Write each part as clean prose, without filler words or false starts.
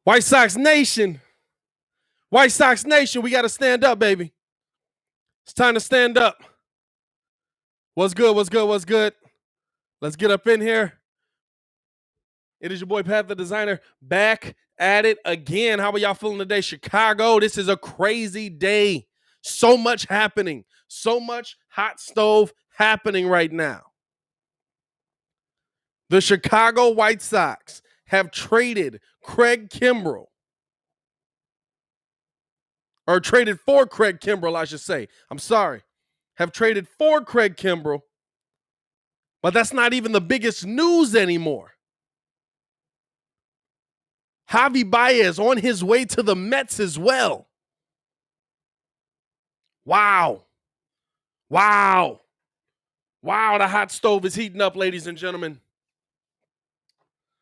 White Sox Nation. White Sox Nation, we got to stand up, baby. It's time to stand up. What's good? What's good? What's good? Let's get up in here. It is your boy Pat the Designer back at it again. How are y'all feeling today? Chicago, this is a crazy day. So much happening. So much hot stove happening right now. The Chicago White Sox have traded Craig Kimbrel. Or traded for Craig Kimbrel, I should say. I'm sorry. Have traded for Craig Kimbrel. But that's not even the biggest news anymore. Javi Baez on his way to the Mets as well. Wow. Wow. Wow, the hot stove is heating up, ladies and gentlemen.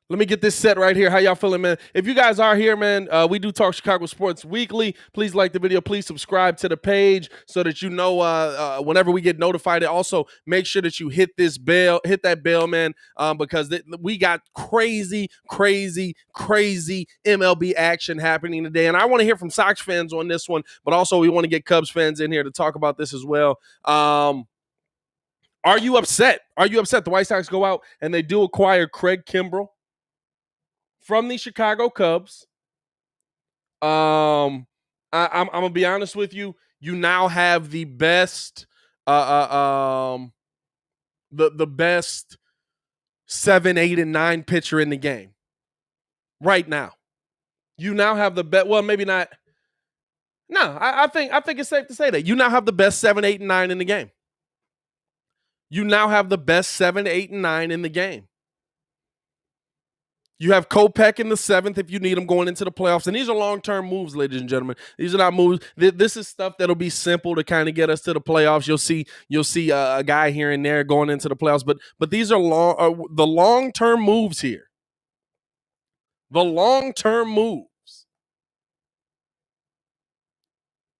Let me get this set right here. How y'all feeling, man? If you guys are here, man, we do talk Chicago sports weekly. Please like the video. Please subscribe to the page so that you know whenever we get notified. And also, make sure that you hit that bell, man, because we got crazy MLB action happening today. And I want to hear from Sox fans on this one, but also we want to get Cubs fans in here to talk about this as well. Are you upset? Are you upset the White Sox go out and they do acquire Craig Kimbrel from the Chicago Cubs? I'm gonna be honest with you. You now have the best, the best 7, 8, and 9 pitcher in the game right now. You now have the best. Well, maybe not. No, I think it's safe to say that you now have the best 7, 8, and 9 in the game. You now have the best 7, 8, and 9 in the game. You have Kopech in the 7th if you need him going into the playoffs. And these are long-term moves, ladies and gentlemen. These are not moves. This is stuff that'll be simple to kind of get us to the playoffs. You'll see a guy here and there going into the playoffs. But these are the long-term moves here. The long-term moves.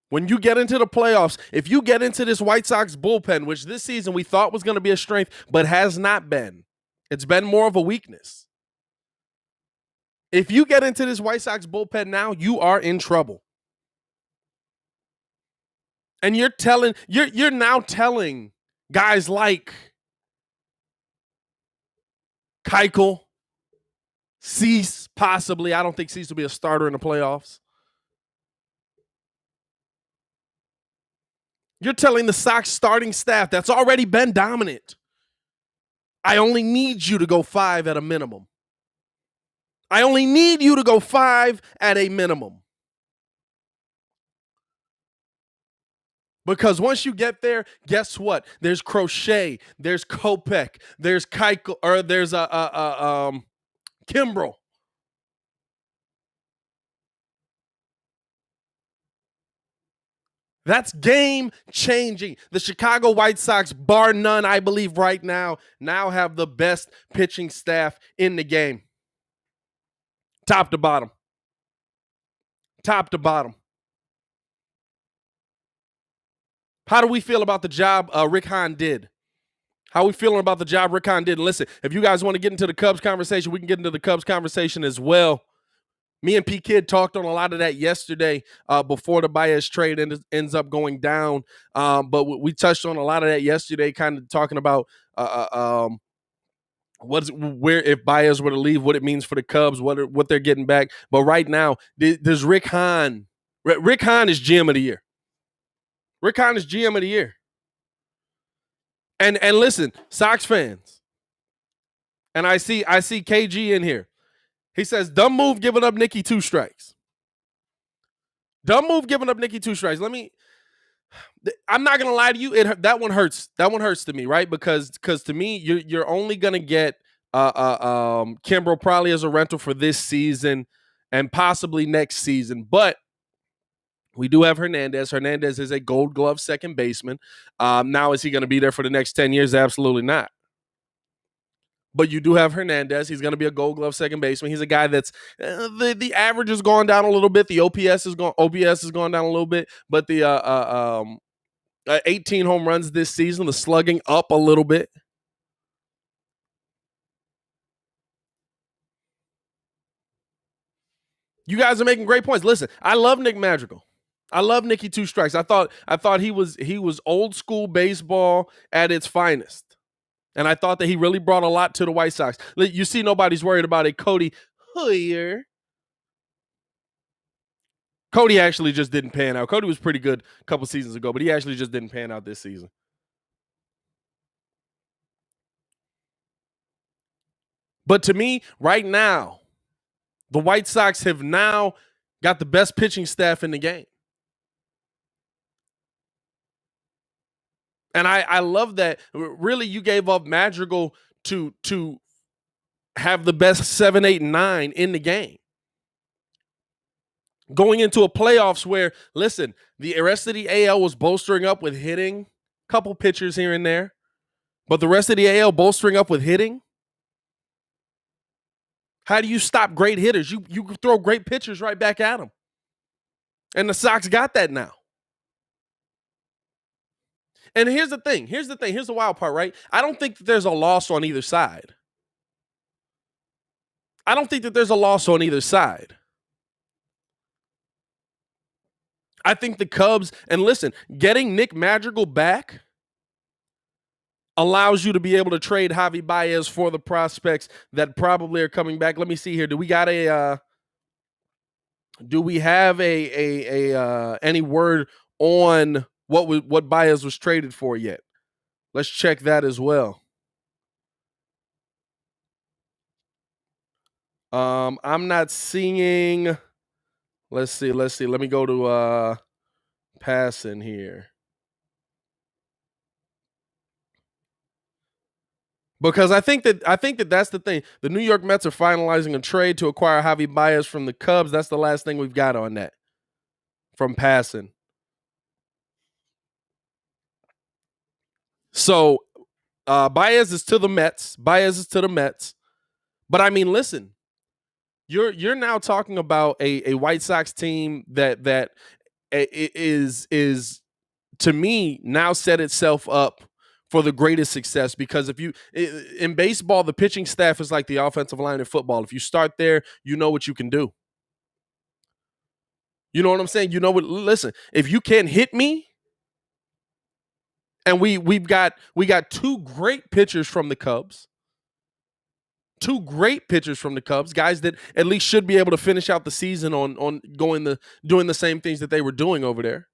When you get into the playoffs, if you get into this White Sox bullpen, which this season we thought was going to be a strength, but has not been. It's been more of a weakness. If you get into this White Sox bullpen now, you are in trouble. And you're now telling guys like Keuchel, Cease, possibly. I don't think Cease will be a starter in the playoffs. You're telling the Sox starting staff that's already been dominant, I only need you to go 5 at a minimum. I only need you to go 5 at a minimum. Because once you get there, guess what? There's Crochet, there's Kopech, there's Keuchel, or there's Kimbrel. That's game changing. The Chicago White Sox, bar none, I believe right now have the best pitching staff in the game. Top to bottom. Top to bottom. How do we feel about the job Rick Hahn did? How are we feeling about the job Rick Hahn did? And listen, if you guys want to get into the Cubs conversation, we can get into the Cubs conversation as well. Me and P Kid talked on a lot of that yesterday before the Baez trade ends up going down. But we touched on a lot of that yesterday, kind of talking about if Baez were to leave, what it means for the Cubs, what they're getting back. But right now, there's Rick Hahn. Rick Hahn is GM of the year. Rick Hahn is GM of the year. And listen, Sox fans, and I see KG in here. He says, dumb move giving up Nicky 2 strikes. Dumb move giving up Nicky 2 strikes. I'm not gonna lie to you. That one hurts. That one hurts to me, right? Because to me, you're only gonna get Kimbrel probably as a rental for this season and possibly next season. But we do have Hernandez. Hernandez is a Gold Glove second baseman. Now, is he going to be there for the next 10 years? Absolutely not. But you do have Hernandez. He's going to be a Gold Glove second baseman. He's a guy that's the average has gone down a little bit. The OPS has gone down a little bit. But the 18 home runs this season, the slugging up a little bit. You guys are making great points. Listen, I love Nick Madrigal. I love Nicky Two Strikes. I thought he was old school baseball at its finest. And I thought that he really brought a lot to the White Sox. You see, nobody's worried about it. Cody Hoyer. Cody actually just didn't pan out. Cody was pretty good a couple seasons ago, but he actually just didn't pan out this season. But to me, right now, the White Sox have now got the best pitching staff in the game. And I love that. Really, you gave up Madrigal to have the best 7, 8, and 9 in the game. Going into a playoffs where, listen, the rest of the AL was bolstering up with hitting, couple pitchers here and there, but the rest of the AL bolstering up with hitting. How do you stop great hitters? You throw great pitchers right back at them. And the Sox got that now. And here's the thing. Here's the wild part, right? I don't think that there's a loss on either side. I think the Cubs, and listen, getting Nick Madrigal back allows you to be able to trade Javi Baez for the prospects that probably are coming back. Let me see here. Do we have any word on what Baez was traded for yet? Let's check that as well. I'm not seeing. Let's see. Let me go to passing here. Because I think that that's the thing. The New York Mets are finalizing a trade to acquire Javi Baez from the Cubs. That's the last thing we've got on that from passing. So Baez is to the Mets. But I mean, listen, you're now talking about a White Sox team that is to me now set itself up for the greatest success, because if you in baseball, the pitching staff is like the offensive line in football. If you start there, you know what you can do. You know what I'm saying? You know what? Listen, if you can't hit me, and we got two great pitchers from the Cubs. Guys that at least should be able to finish out the season on doing the same things that they were doing over there.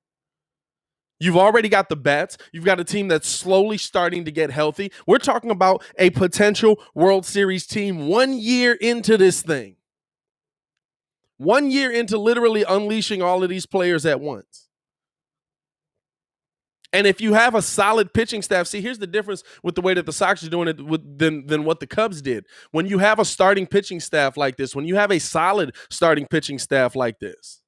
You've already got the bats. You've got a team that's slowly starting to get healthy. We're talking about a potential World Series team 1 year into this thing. 1 year into literally unleashing all of these players at once. And if you have a solid pitching staff, see, here's the difference with the way that the Sox are doing it than what the Cubs did. When you have a starting pitching staff like this, when you have a solid starting pitching staff like this,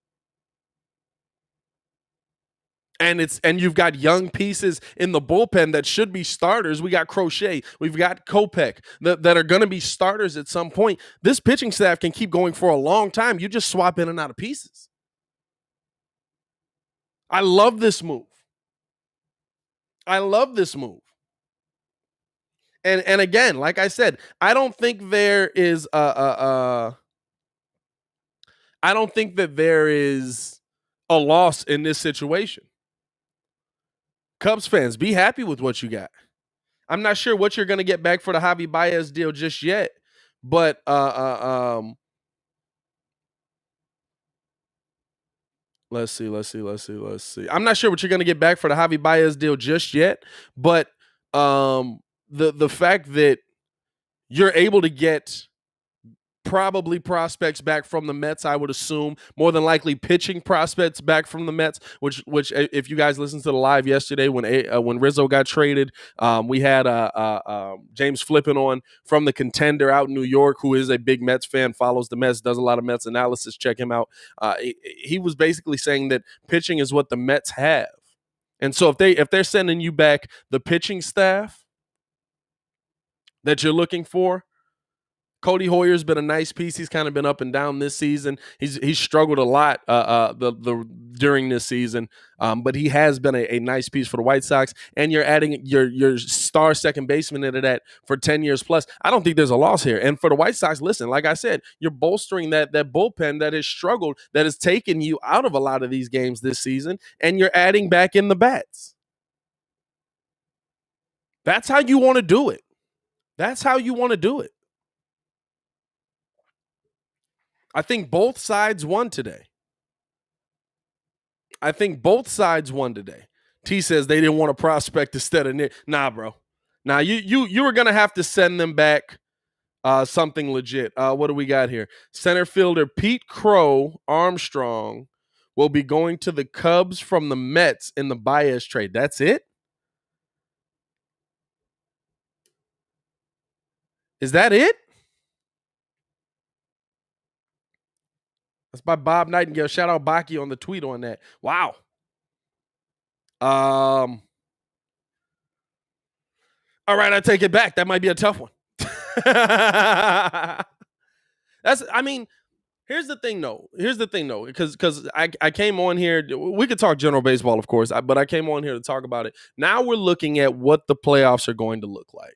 and you've got young pieces in the bullpen that should be starters. We got Crochet, we've got Kopech that are going to be starters at some point. This pitching staff can keep going for a long time. You just swap in and out of pieces. I love this move. And again, like I said, I don't think there is I don't think that there is a loss in this situation. Cubs fans, be happy with what you got. I'm not sure what you're going to get back for the Javi Baez deal just yet, but let's see. I'm not sure what you're going to get back for the Javi Baez deal just yet, but the fact that you're able to get probably prospects back from the Mets, I would assume, more than likely pitching prospects back from the Mets, which if you guys listened to the live yesterday when Rizzo got traded, we had James Flippin on from the Contender out in New York, who is a big Mets fan, follows the Mets, does a lot of Mets analysis. Check him out. He was basically saying that pitching is what the Mets have. And so if they're sending you back the pitching staff that you're looking for, Cody Hoyer's been a nice piece. He's kind of been up and down this season. He's struggled a lot during this season, but he has been a nice piece for the White Sox. And you're adding your star second baseman into that for 10 years plus. I don't think there's a loss here. And for the White Sox, listen, like I said, you're bolstering that bullpen that has struggled, that has taken you out of a lot of these games this season, and you're adding back in the bats. That's how you want to do it. That's how you want to do it. I think both sides won today. T says they didn't want a prospect instead of Nick. Nah, bro. Nah, you were gonna have to send them back something legit. What do we got here? Center fielder Pete Crow Armstrong will be going to the Cubs from the Mets in the Baez trade. That's it? Is that it? That's by Bob Nightingale. Shout out Baki on the tweet on that. Wow. All right, I take it back. That might be a tough one. Here's the thing though, because I came on here. We could talk general baseball, of course, but I came on here to talk about it. Now we're looking at what the playoffs are going to look like.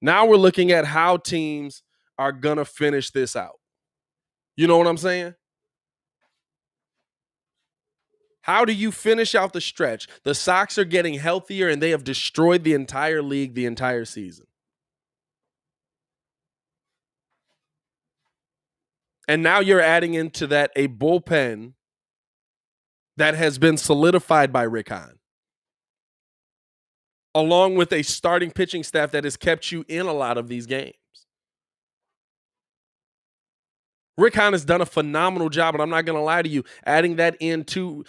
Now we're looking at how teams are going to finish this out. You know what I'm saying? How do you finish out the stretch? The Sox are getting healthier, and they have destroyed the entire league the entire season. And now you're adding into that a bullpen that has been solidified by Rick Hahn, along with a starting pitching staff that has kept you in a lot of these games. Rick Hahn has done a phenomenal job, and I'm not going to lie to you, adding that into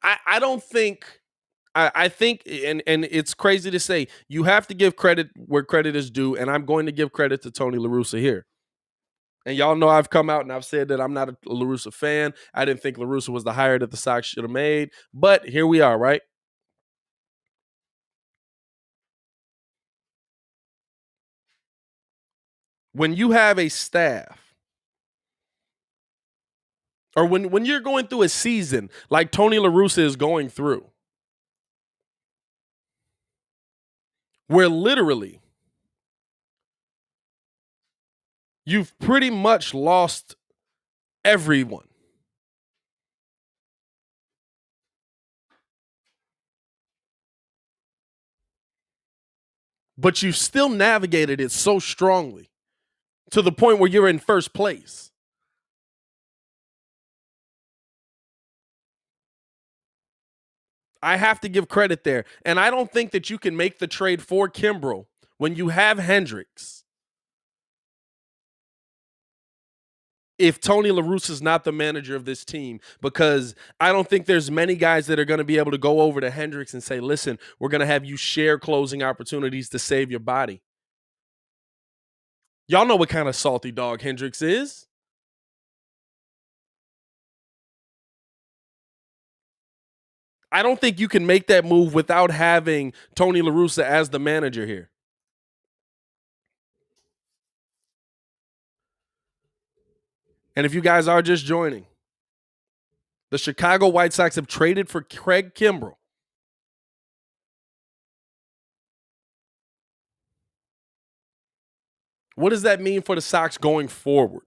I don't think I think, and it's crazy to say, you have to give credit where credit is due, and I'm going to give credit to Tony La Russa here. And y'all know I've come out and I've said that I'm not a La Russa fan. I didn't think La Russa was the hire that the Sox should have made, but here we are, right? When you have a staff, or when you're going through a season like Tony La Russa is going through, where literally you've pretty much lost everyone. But you still navigated it so strongly to the point where you're in first place. I have to give credit there. And I don't think that you can make the trade for Kimbrel when you have Hendricks if Tony La Russa is not the manager of this team, because I don't think there's many guys that are going to be able to go over to Hendricks and say, listen, we're going to have you share closing opportunities to save your body. Y'all know what kind of salty dog Hendricks is. I don't think you can make that move without having Tony La Russa as the manager here. And if you guys are just joining, the Chicago White Sox have traded for Craig Kimbrel. What does that mean for the Sox going forward?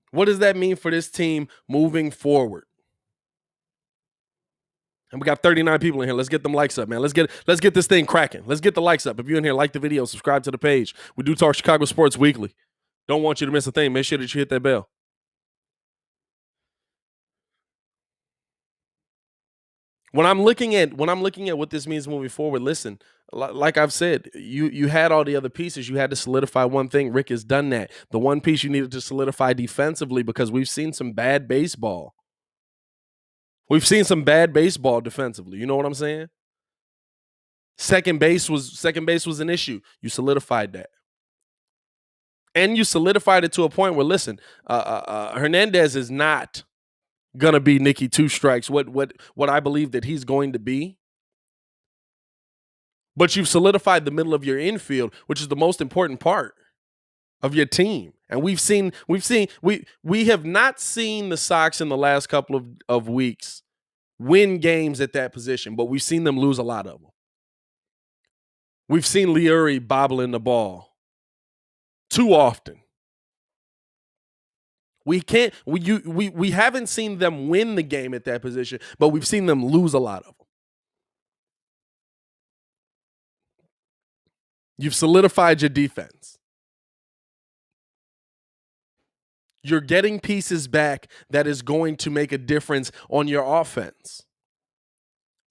What does that mean for this team moving forward? And we got 39 people in here. Let's get them likes up, man. Let's get this thing cracking. Let's get the likes up. If you're in here, like the video, subscribe to the page. We do talk Chicago sports weekly. Don't want you to miss a thing. Make sure that you hit that bell. When I'm looking at what this means moving forward, listen, like I've said, you had all the other pieces. You had to solidify one thing. Rick has done that. The one piece you needed to solidify defensively, because we've seen some bad baseball. We've seen some bad baseball defensively. You know what I'm saying? Second base was an issue. You solidified that. And you solidified it to a point where, listen, Hernandez is not gonna be Nicky two strikes. What I believe that he's going to be. But you've solidified the middle of your infield, which is the most important part of your team. And we have not seen the Sox in the last couple of weeks win games at that position, but we've seen them lose a lot of them. We've seen Leury bobbling the ball too often. We haven't seen them win the game at that position, but we've seen them lose a lot of them. You've solidified your defense. You're getting pieces back that is going to make a difference on your offense.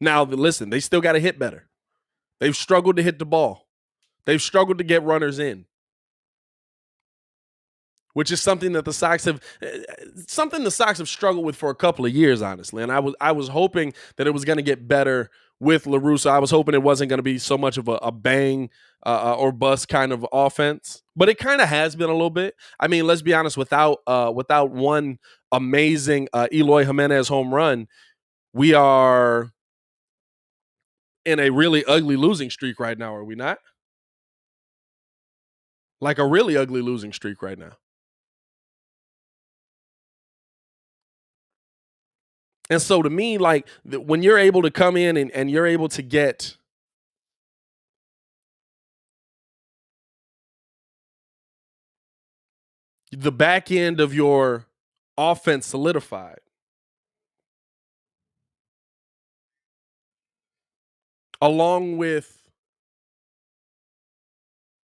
Now, listen, they still got to hit better. They've struggled to hit the ball. They've struggled to get runners in, which is something that the Sox have struggled with for a couple of years, honestly. And I was hoping that it was going to get better with Russa. I was hoping it wasn't going to be so much of a bang or bust kind of offense, but it kind of has been a little bit. I mean, let's be honest, without one amazing Eloy Jimenez home run, we are in a really ugly losing streak right now, are we not? Like a really ugly losing streak right now. And so to me, like when you're able to come in and you're able to get the back end of your offense solidified, along with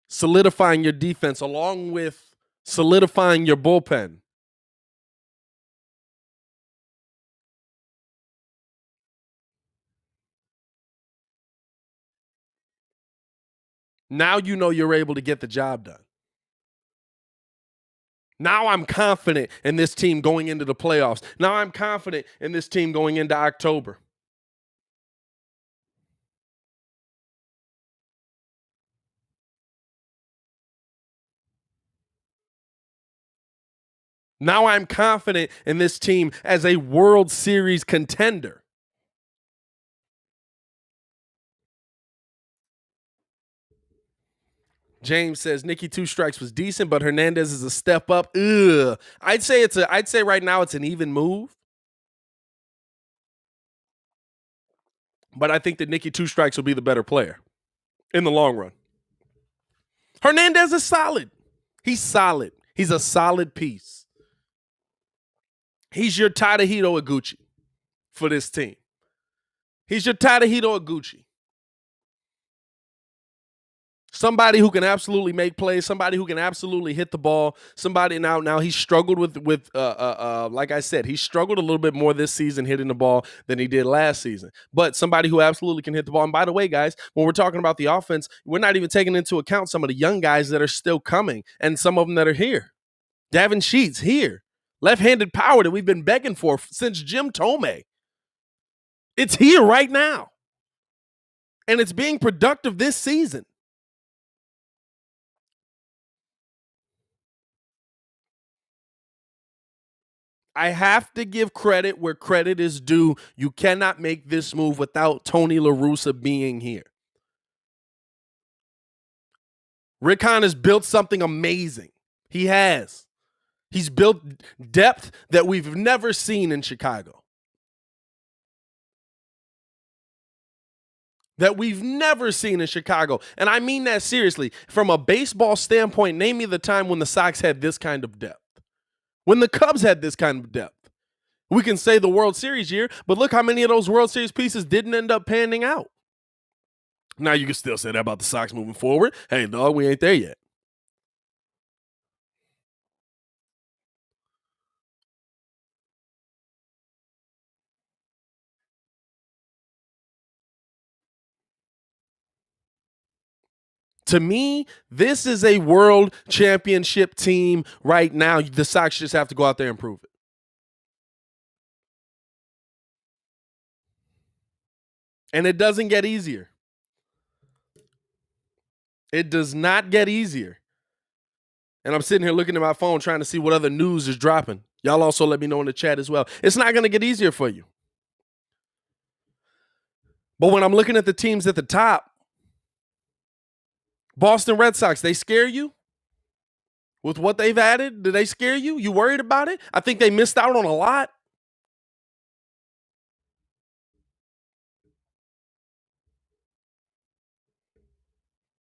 solidifying your defense, along with solidifying your bullpen, now you know you're able to get the job done. Now I'm confident in this team going into the playoffs. Now I'm confident in this team going into October. Now I'm confident in this team as a World Series contender. James says Nicky 2 strikes was decent, but Hernandez is a step up. Ugh. I'd say right now it's an even move. But I think that Nicky 2 strikes will be the better player in the long run. Hernandez is solid. He's solid. He's a solid piece. He's your Tadahito Iguchi for this team. He's your Tadahito Iguchi. Somebody who can absolutely make plays, somebody who can absolutely hit the ball, somebody now he's struggled with like I said, he struggled a little bit more this season hitting the ball than he did last season. But somebody who absolutely can hit the ball. And by the way, guys, when we're talking about the offense, we're not even taking into account some of the young guys that are still coming and some of them that are here. Davin Sheets here. Left-handed power that we've been begging for since Jim Tomei. It's here right now. And it's being productive this season. I have to give credit where credit is due. You cannot make this move without Tony La Russa being here. Rick Hahn has built something amazing. He has. He's built depth that we've never seen in Chicago. That we've never seen in Chicago. And I mean that seriously. From a baseball standpoint, name me the time when the Sox had this kind of depth. When the Cubs had this kind of depth. We can say the World Series year, but look how many of those World Series pieces didn't end up panning out. Now you can still say that about the Sox moving forward. Hey, dog, we ain't there yet. To me, this is a world championship team right now. The Sox just have to go out there and prove it. And it doesn't get easier. It does not get easier. And I'm sitting here looking at my phone trying to see what other news is dropping. Y'all also let me know in the chat as well. It's not going to get easier for you. But when I'm looking at the teams at the top, Boston Red Sox, they scare you? With what they've added? Do they scare you? You worried about it? I think they missed out on a lot.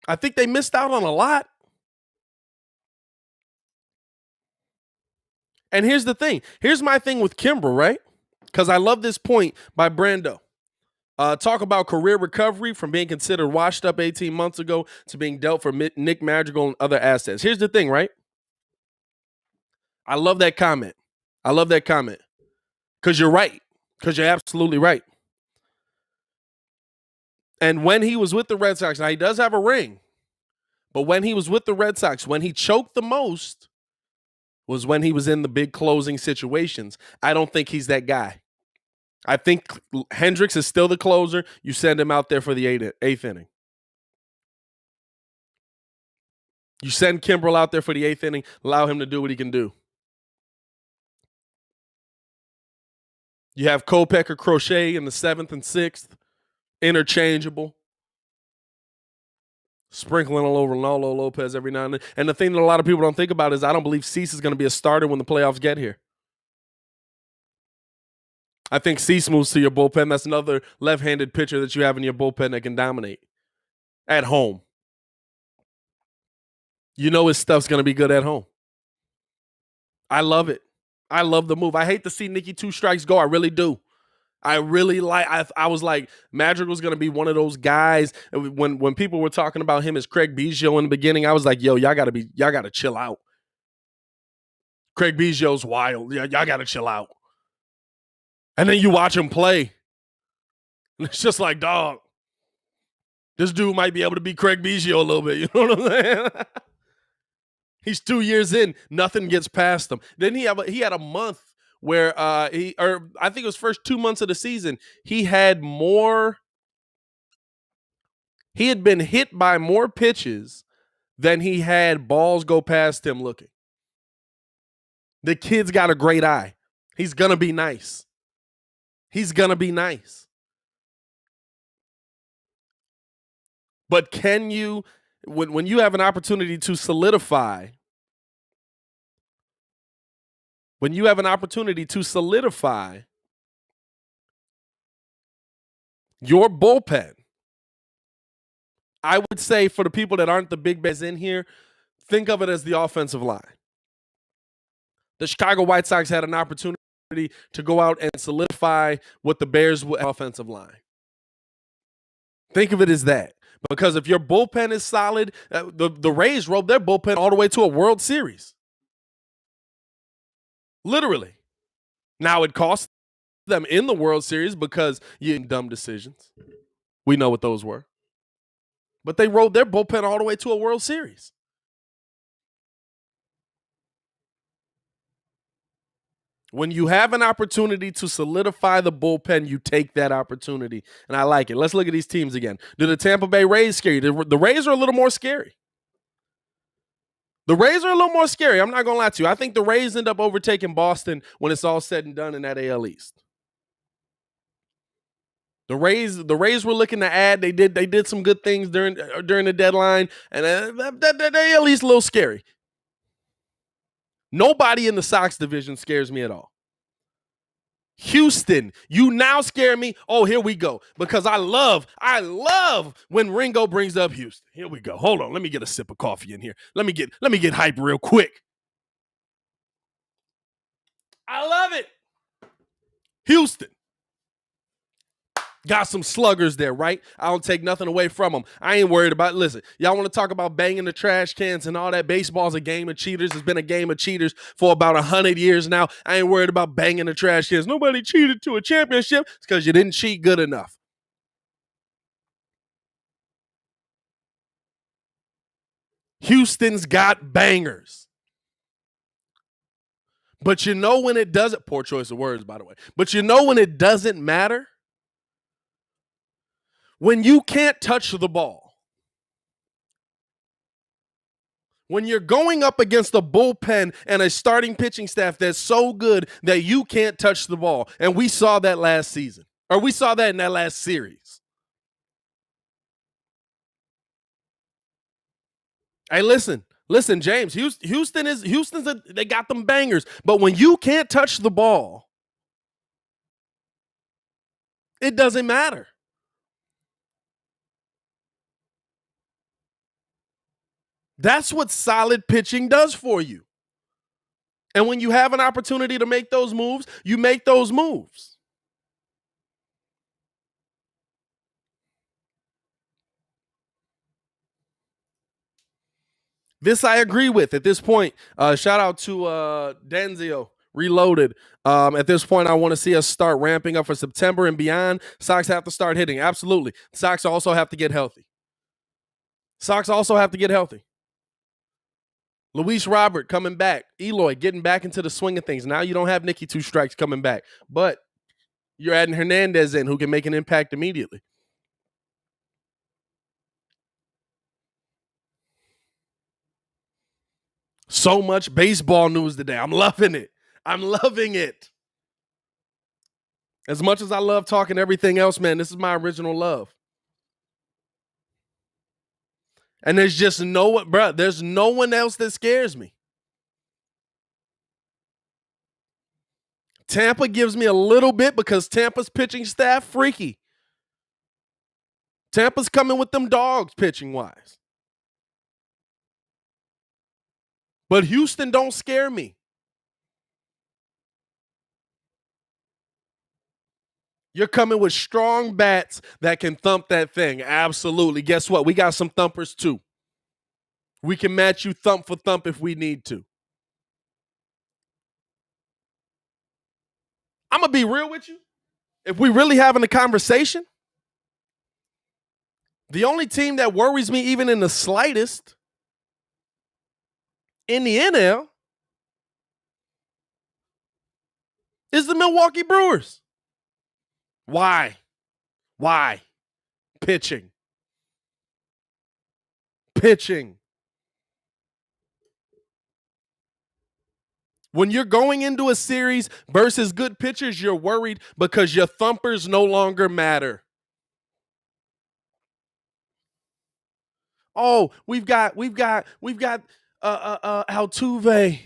I think they missed out on a lot. And here's the thing. Here's my thing with Kimbrel, right? Because I love this point by Brando. Talk about career recovery from being considered washed up 18 months ago to being dealt for Nick Madrigal and other assets. Here's the thing, right? I love that comment. I love that comment. Because you're right. Because you're absolutely right. And when he was with the Red Sox, now he does have a ring, but when he was with the Red Sox, when he choked the most was when he was in the big closing situations. I don't think he's that guy. I think Hendricks is still the closer. You send him out there for the eighth inning. You send Kimbrel out there for the eighth inning, allow him to do what he can do. You have Kopech or Crochet in the 7th and 6th, interchangeable. Sprinkling all over Ronaldo Lopez every now and then. And the thing that a lot of people don't think about is I don't believe Cease is going to be a starter when the playoffs get here. I think Cease moves to your bullpen. That's another left-handed pitcher that you have in your bullpen that can dominate at home. You know his stuff's going to be good at home. I love it. I love the move. I hate to see Nicky 2 strikes go. I really do. I really like. I was like, Magic was gonna be one of those guys. When people were talking about him as Craig Biggio in the beginning, I was like, yo, y'all gotta chill out. Craig Biggio's wild. Y'all gotta chill out. And then you watch him play, and it's just like, dog, this dude might be able to beat Craig Biggio a little bit. You know what I'm saying? He's 2 years in, nothing gets past him. Then he had a month where I think it was first 2 months of the season, he had been hit by more pitches than he had balls go past him looking. The kid's got a great eye. He's going to be nice. He's going to be nice. But can you, when you have an opportunity to solidify, your bullpen, I would say for the people that aren't the big bets in here, think of it as the offensive line. The Chicago White Sox had an opportunity to go out and solidify what the Bears would offensive line. Think of it as that. Because if your bullpen is solid, the Rays rode their bullpen all the way to a World Series. Literally. Now it cost them in the World Series because you made dumb decisions. We know what those were. But they rode their bullpen all the way to a World Series. When you have an opportunity to solidify the bullpen, you take that opportunity. And I like it. Let's look at these teams again. Do the Tampa Bay Rays scare you? The Rays are a little more scary. I'm not going to lie to you. I think the Rays end up overtaking Boston when it's all said and done in that AL East. The Rays were looking to add. They did some good things during the deadline, and that AL East a little scary. Nobody in the Sox division scares me at all. Houston, you now scare me. Oh, here we go. Because I love when Ringo brings up Houston. Here we go. Hold on. Let me get a sip of coffee in here. Let me get hype real quick. I love it. Houston. Got some sluggers there, right? I don't take nothing away from them. I ain't worried about it. Listen, y'all want to talk about banging the trash cans and all that? Baseball's a game of cheaters. It's been a game of cheaters for about 100 years now. I ain't worried about banging the trash cans. Nobody cheated to a championship. It's because you didn't cheat good enough. Houston's got bangers. But you know when it doesn't, poor choice of words, by the way, but you know when it doesn't matter? When you can't touch the ball. When you're going up against a bullpen and a starting pitching staff that's so good that you can't touch the ball. And we saw that last season. Or we saw that in that last series. Hey, listen, James. They got them bangers, but when you can't touch the ball, it doesn't matter. That's what solid pitching does for you. And when you have an opportunity to make those moves, you make those moves. This I agree with at this point. Shout out to Denzio Reloaded. At this point, I want to see us start ramping up for September and beyond. Sox have to start hitting. Absolutely. Sox also have to get healthy. Luis Robert coming back. Eloy getting back into the swing of things. Now you don't have Nicky Two Strikes coming back, but you're adding Hernandez in who can make an impact immediately. So much baseball news today. I'm loving it. As much as I love talking everything else, man, this is my original love. And there's no one else that scares me. Tampa gives me a little bit because Tampa's pitching staff freaky. Tampa's coming with them dogs pitching wise. But Houston don't scare me. You're coming with strong bats that can thump that thing. Absolutely. Guess what? We got some thumpers too. We can match you thump for thump if we need to. I'm going to be real with you. If we really having a conversation, the only team that worries me even in the slightest in the NL is the Milwaukee Brewers. Why? Pitching. When you're going into a series versus good pitchers, you're worried because your thumpers no longer matter. Oh, we've got Altuve.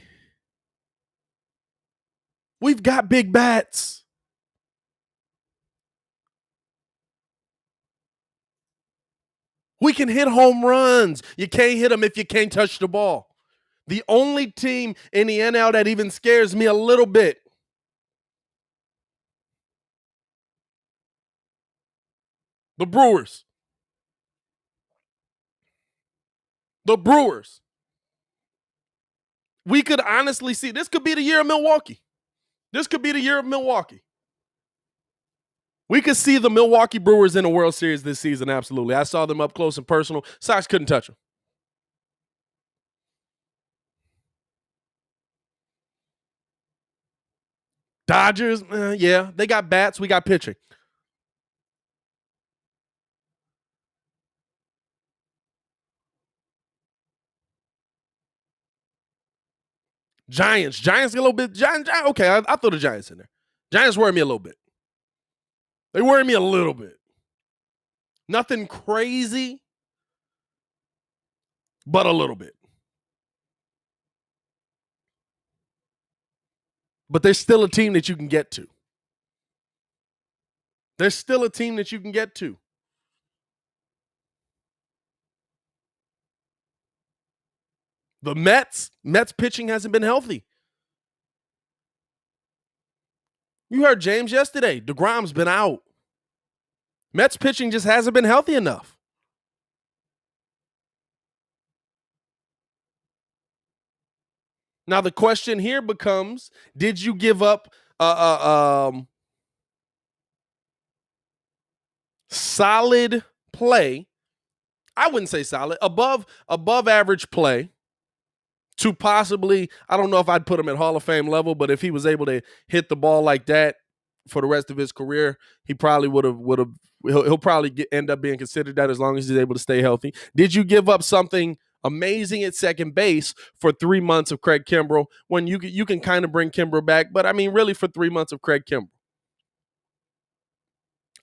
We've got big bats. We can hit home runs. You can't hit them if you can't touch the ball. The only team in the NL that even scares me a little bit. The Brewers. We could honestly see this could be the year of Milwaukee. We could see the Milwaukee Brewers in a World Series this season, absolutely. I saw them up close and personal. Sox couldn't touch them. Dodgers, yeah, they got bats. We got pitching. Giants get a little bit. Okay, I throw the Giants in there. Giants worry me a little bit. They worry me a little bit. Nothing crazy, but a little bit. But there's still a team that you can get to. The Mets pitching hasn't been healthy. You heard James yesterday. DeGrom's been out. Mets pitching just hasn't been healthy enough. Now the question here becomes: did you give up solid play? I wouldn't say solid, above average play to possibly, I don't know if I'd put him at Hall of Fame level, but if he was able to hit the ball like that for the rest of his career, he probably would have. He'll probably end up being considered that as long as he's able to stay healthy. Did you give up something amazing at second base for 3 months of Craig Kimbrel when you can kind of bring Kimbrel back? But I mean, really, for 3 months of Craig Kimbrel,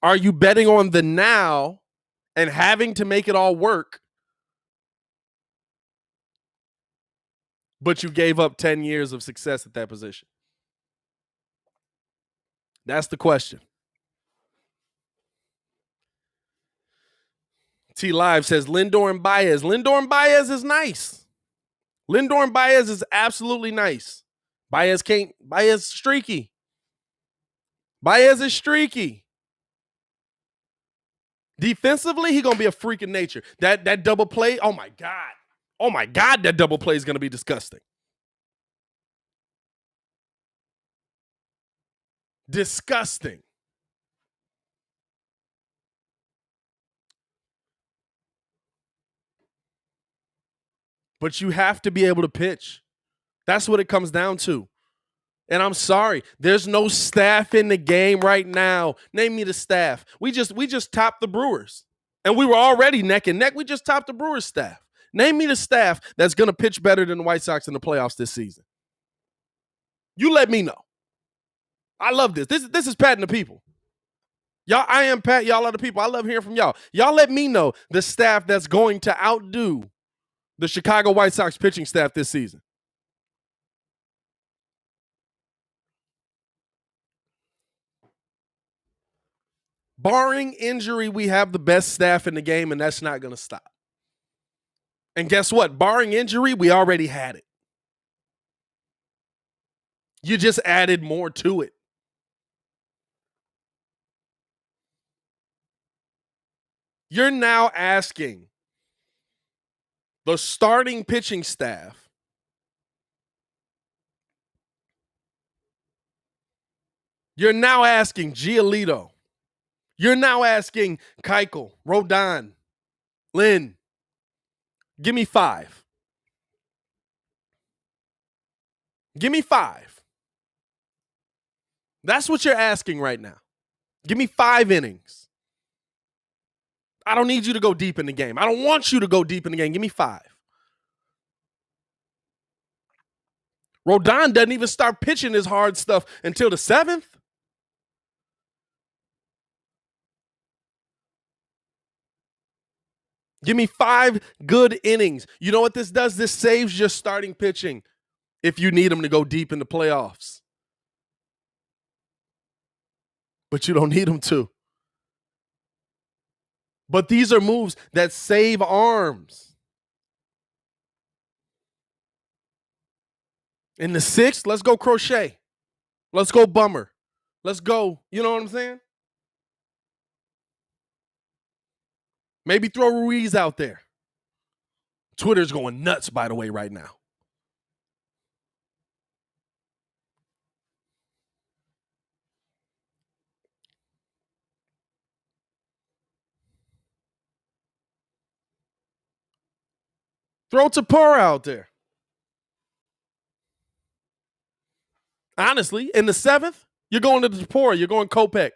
are you betting on the now and having to make it all work but you gave up 10 years of success at that position? That's the question. T Live says Lindor and Baez. Lindor and Baez is nice. Lindor and Baez is absolutely nice. Baez streaky. Baez is streaky. Defensively, he's going to be a freak of nature. That double play, oh my God. Oh my God, that double play is going to be disgusting. Disgusting. But you have to be able to pitch. That's what it comes down to. And I'm sorry, there's no staff in the game right now. Name me the staff. We just topped the Brewers. And we were already neck and neck. We just topped the Brewers staff. Name me the staff that's going to pitch better than the White Sox in the playoffs this season. You let me know. I love this. This is patting the people. Y'all, I am Pat. Y'all are the people. I love hearing from y'all. Y'all let me know the staff that's going to outdo the Chicago White Sox pitching staff this season. Barring injury, we have the best staff in the game, and that's not going to stop. And guess what? Barring injury, we already had it. You just added more to it. You're now asking the starting pitching staff you're now asking Giolito. You're now asking Keuchel, Rodon, Lynn. Give me 5. Give me 5. That's what you're asking right now. Give me 5 innings. I don't need you to go deep in the game. I don't want you to go deep in the game. Give me 5. Rodon doesn't even start pitching his hard stuff until the 7th. Give me 5 good innings. You know what this does? This saves your starting pitching if you need them to go deep in the playoffs. But you don't need them to. But these are moves that save arms. In the 6th, let's go Crochet. Let's go Bummer. Let's go. You know what I'm saying? Maybe throw Ruiz out there. Twitter's going nuts, by the way, right now. Throw Tapura out there. Honestly, in the 7th, you're going to Tapura. You're going Kopech.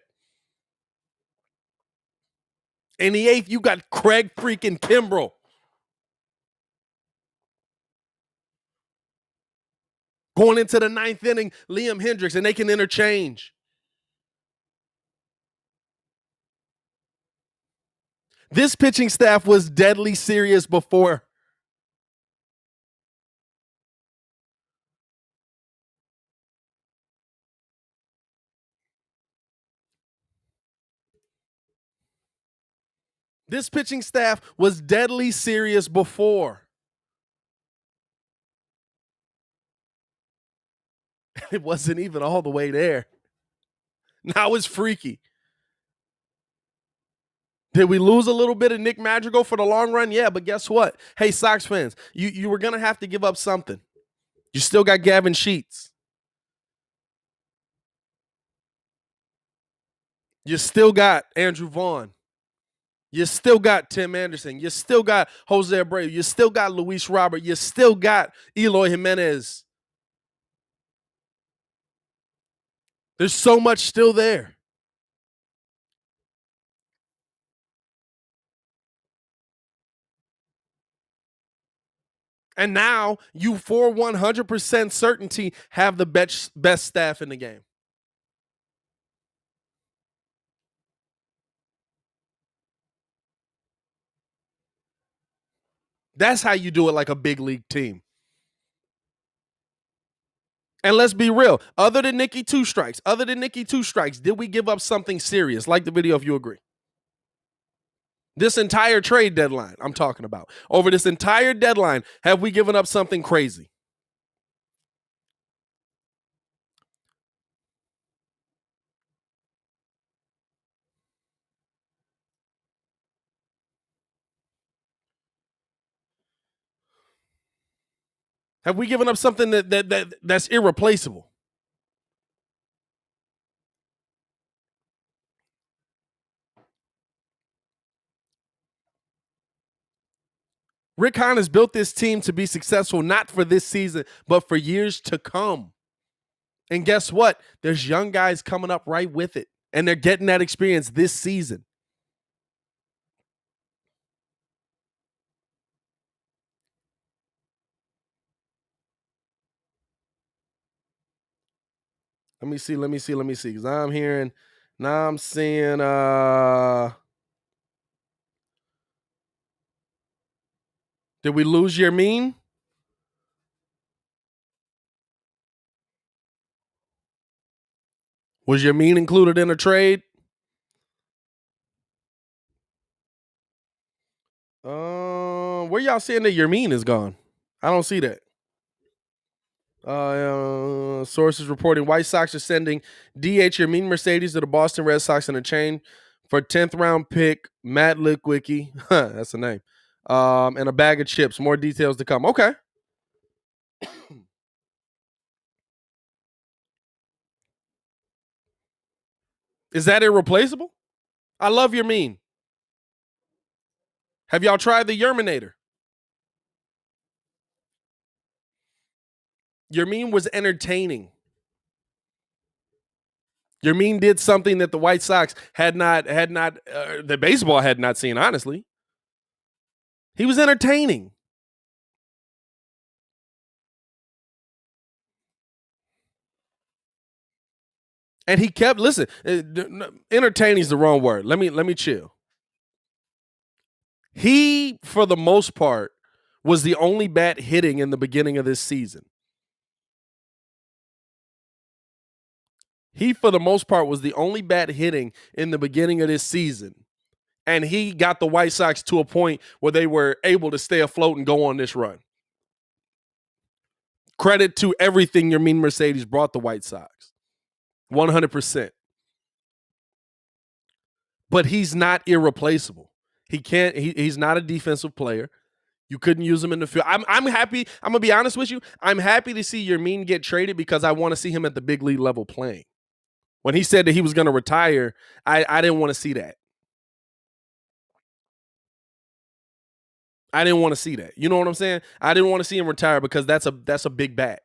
In the 8th, you got Craig freaking Kimbrel. Going into the 9th inning, Liam Hendricks, and they can interchange. This pitching staff was deadly serious before. This pitching staff was deadly serious before. It wasn't even all the way there. Now it's freaky. Did we lose a little bit of Nick Madrigal for the long run? Yeah, but guess what? Hey, Sox fans, you were going to have to give up something. You still got Gavin Sheets. You still got Andrew Vaughn. You still got Tim Anderson. You still got Jose Abreu. You still got Luis Robert. You still got Eloy Jimenez. There's so much still there. And now you, for 100% certainty, have the best staff in the game. That's how you do it like a big league team. And let's be real. Other than Nicky two strikes, did we give up something serious? Like the video if you agree. This entire trade deadline I'm talking about. Over this entire deadline, have we given up something crazy? Have we given up something that's irreplaceable? Rick Hahn has built this team to be successful, not for this season, but for years to come. And guess what? There's young guys coming up right with it, and they're getting that experience this season. Let me see. Because I'm seeing did we lose Yermin? Was Yermin included in a trade? Where y'all seeing that Yermin is gone? I don't see that. Sources reporting White Sox are sending DH Yermin Mercedes to the Boston Red Sox in a chain for 10th round pick Matt Litwicky. That's the name. And a bag of chips. More details to come. Okay. Is that irreplaceable? I love Yermin. Have y'all tried the Yerminator? Yermin was entertaining. Yermin did something that the White Sox the baseball had not seen, honestly. He was entertaining. And he kept, listen, entertaining is the wrong word. Let me chill. He, for the most part, was the only bat hitting in the beginning of this season. He, for the most part, was the only bat hitting in the beginning of this season. And he got the White Sox to a point where they were able to stay afloat and go on this run. Credit to everything Yermin Mercedes brought the White Sox. 100%. But he's not irreplaceable. He's not a defensive player. You couldn't use him in the field. I'm happy. I'm going to be honest with you. I'm happy to see Yermin get traded because I want to see him at the big league level playing. When he said that he was going to retire, I didn't want to see that. I didn't want to see that. You know what I'm saying? I didn't want to see him retire because that's a big bat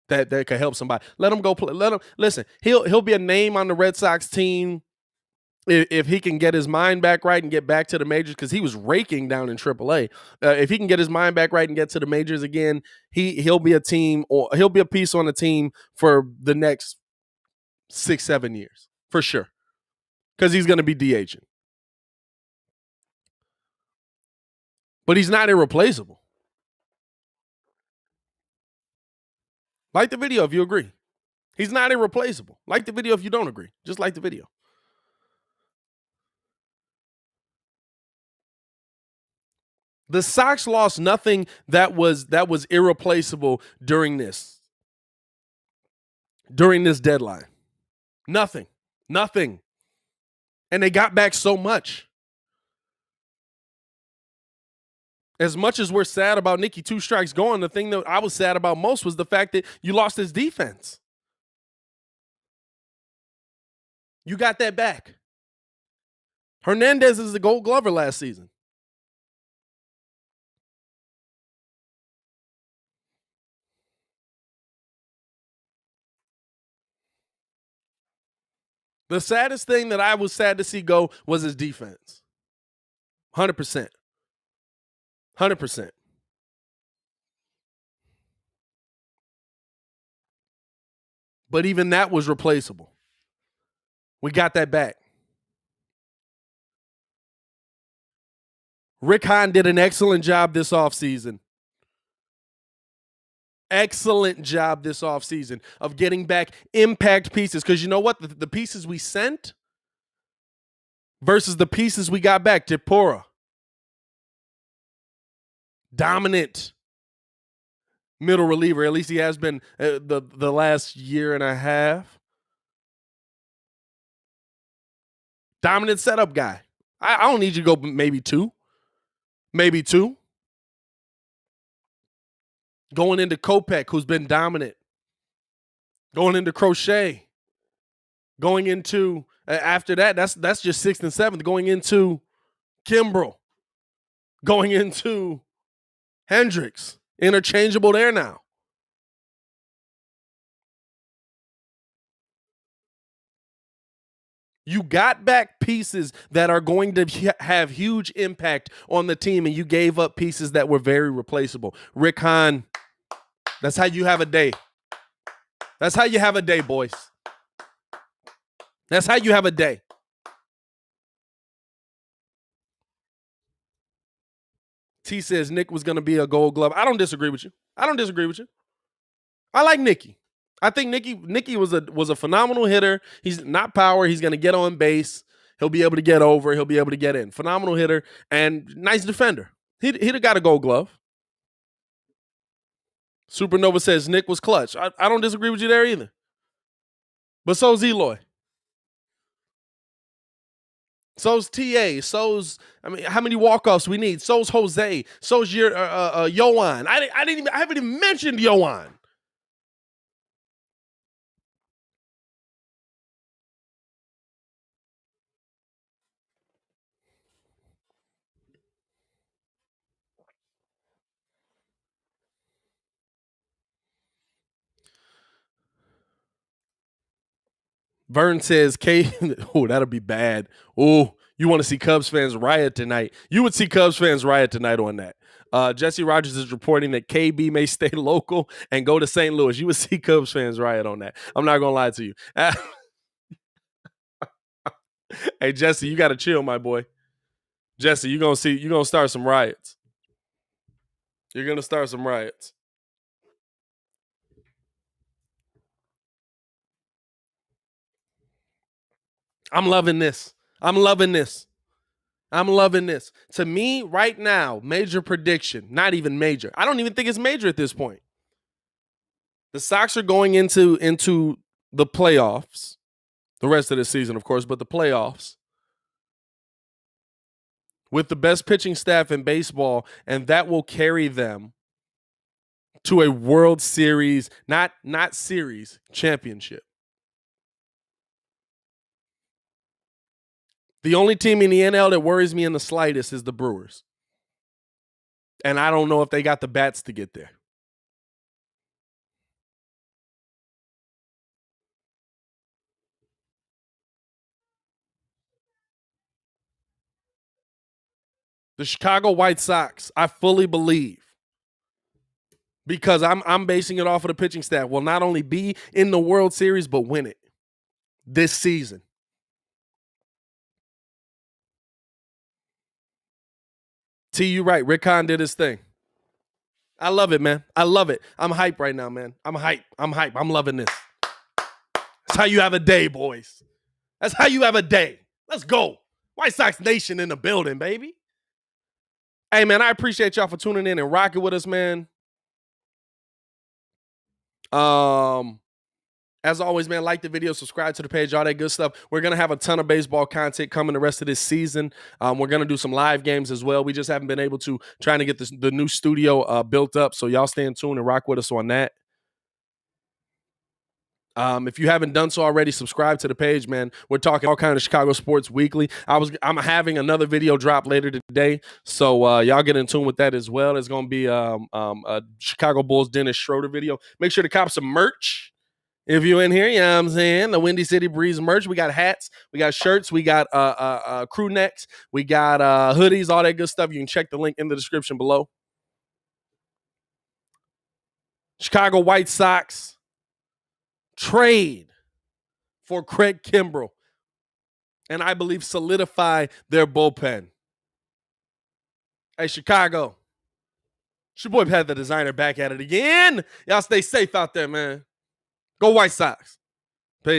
that could help somebody. Let him go play. Let him listen. He'll be a name on the Red Sox team if he can get his mind back right and get back to the majors, because he was raking down in AAA. If he can get his mind back right and get to the majors again, he'll be a team, or he'll be a piece on the team for the next 6-7 years for sure, because he's going to be DHing. But he's not irreplaceable. Like the video if you agree. He's not irreplaceable. Like the video if you don't agree. Just like the video. The Sox lost nothing that was irreplaceable during this deadline. Nothing. And they got back so much. As much as we're sad about Nicky two strikes going, the thing that I was sad about most was the fact that you lost his defense. You got that back. Hernandez is the Gold Glover last season. The saddest thing that I was sad to see go was his defense. 100%. 100%. But even that was replaceable. We got that back. Rick Hahn did an excellent job this offseason. excellent job this offseason of getting back impact pieces. Because you know what? The pieces we sent versus the pieces we got back. Tipura. Dominant middle reliever. At least he has been the last year and a half. Dominant setup guy. I don't need you to go maybe two. Maybe two. Going into Kopech, who's been dominant. Going into Crochet. Going into, after that, that's just sixth and seventh. Going into Kimbrel. Going into Hendricks. Interchangeable there now. You got back pieces that are going to have huge impact on the team, and you gave up pieces that were very replaceable. Rick Hahn, that's how you have a day. That's how you have a day, boys. That's how you have a day. T says Nick was going to be a Gold Glove. I don't disagree with you. I like Nicky. I think Nicky was a phenomenal hitter. He's not power. He's going to get on base. He'll be able to get over. He'll be able to get in. Phenomenal hitter and nice defender. He'd have got a Gold Glove. Supernova says Nick was clutch. I don't disagree with you there either. But so's Eloy. So's TA. So's, how many walk-offs we need? So's Jose. So's your Yoan. I haven't even mentioned Yoan. Vern says, oh, that'll be bad. Oh, you want to see Cubs fans riot tonight. You would see Cubs fans riot tonight on that. Jesse Rogers is reporting that KB may stay local and go to St. Louis. You would see Cubs fans riot on that. I'm not going to lie to you. Hey, Jesse, you got to chill, my boy. Jesse, you're going to start some riots. You're going to start some riots. I'm loving this. To me, right now, major prediction, not even major. I don't even think it's major at this point. The Sox are going into the playoffs, the rest of the season, of course, but the playoffs with the best pitching staff in baseball, and that will carry them to a World Series, not series, championship. The only team in the NL that worries me in the slightest is the Brewers. And I don't know if they got the bats to get there. The Chicago White Sox, I fully believe, because I'm basing it off of the pitching staff, will not only be in the World Series, but win it this season. T, you right. Rick Hahn did his thing. I love it, man. I love it. I'm hype right now, man. I'm hype. I'm loving this. That's how you have a day, boys. That's how you have a day. Let's go. White Sox Nation in the building, baby. Hey, man, I appreciate y'all for tuning in and rocking with us, man. As always, man, like the video, subscribe to the page, all that good stuff. We're going to have a ton of baseball content coming the rest of this season. We're going to do some live games as well. We just haven't been able to, trying to get the new studio built up. So y'all stay in tune and rock with us on that. If you haven't done so already, subscribe to the page, man. We're talking all kinds of Chicago sports weekly. I'm having another video drop later today, so y'all get in tune with that as well. It's going to be a Chicago Bulls Dennis Schroeder video. Make sure to cop some merch if you're in here. You know what I'm saying? The Windy City Breeze merch. We got hats, we got shirts, we got crew necks, we got hoodies, all that good stuff. You can check the link in the description below. Chicago White Sox trade for Craig Kimbrel, and I believe solidify their bullpen. Hey, Chicago, It's your boy Pat the Designer back at it again. Y'all stay safe out there, man. Go White Sox.